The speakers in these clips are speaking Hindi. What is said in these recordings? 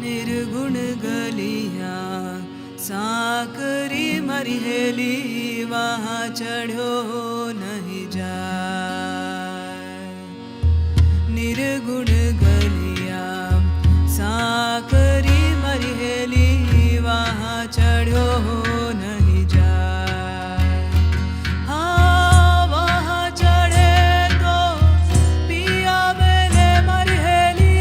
निर्गुण गलिया साकरी मरी हेली वहाँ चढ़ो नहीं जाए। निर्गुण गलिया साकरी मरी हेली वहाँ चढ़ो नहीं जाए। हाँ वहाँ चढ़े तो पिया बेले मरी हेली,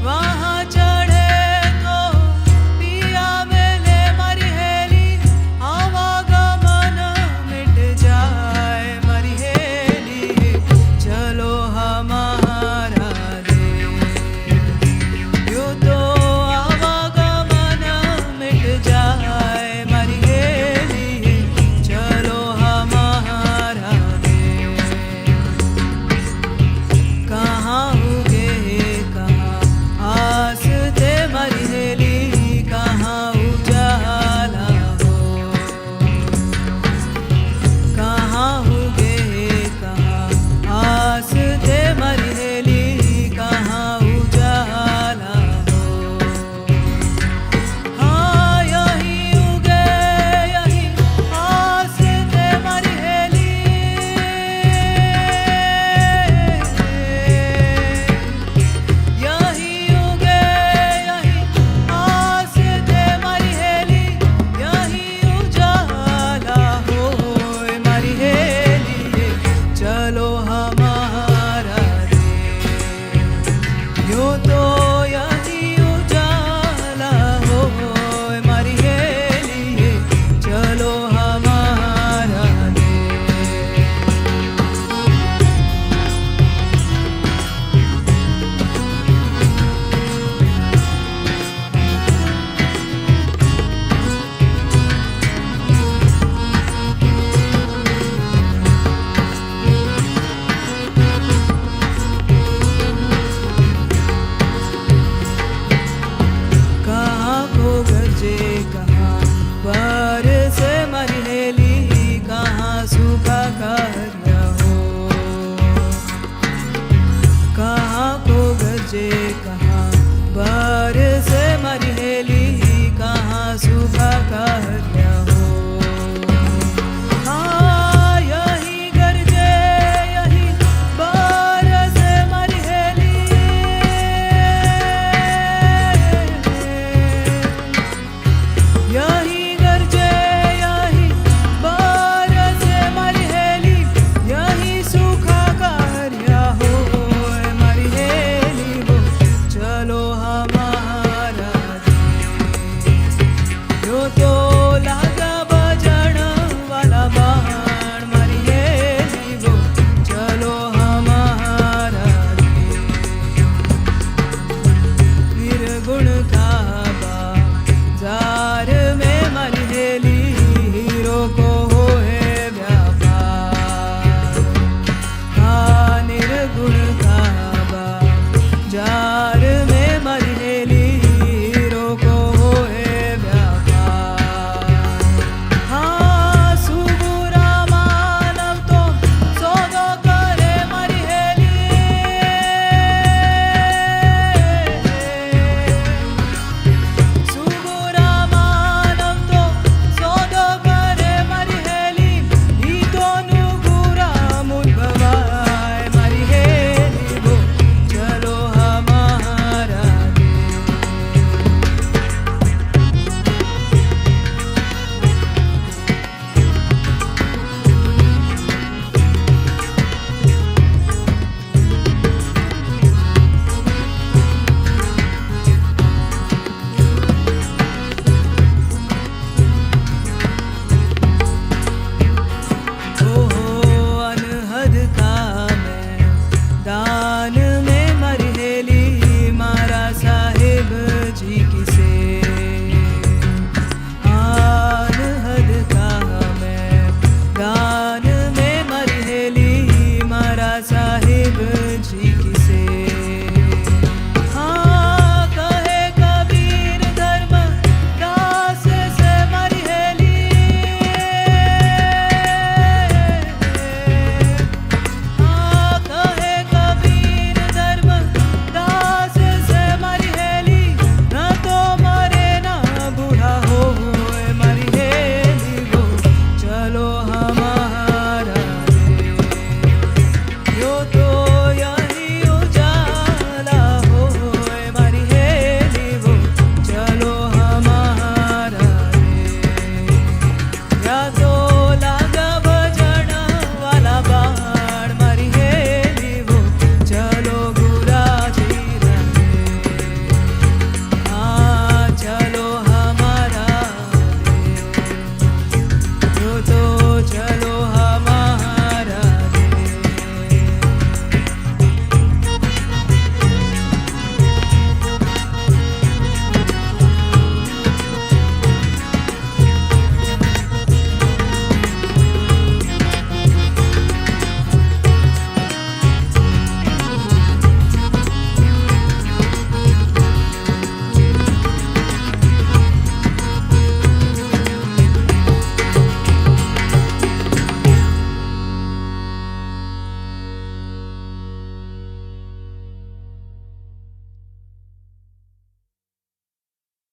वहाँ चढ़े तो पिया बेले मरी हेली, आवागमन मिट जाए मरी हेली, चलो हमारा देश। यूँ तो आवागमन मिट जाए मरी हेली, चलो हमारा देश। कहाँ उगे कहाँ आसते मरी हेली, कहाँ उजाला हो। कहाँ उगे कहाँ आसते मरी हेली, कहाँ उजाला हो। हाँ यही उगे यही आसते मरी हेली, यही उगे यही आसते मरी हेली, यही उजाला हो मरी हेली, चलो हमारा देश। यूँ तो यही उजाला हो मरी हेली, चलो हमारा देश। कहाँ को गरजे कहाँ बरसे मरी हेली, कहाँ सूखा कार्य हो। कहाँ को गरजे कहाँ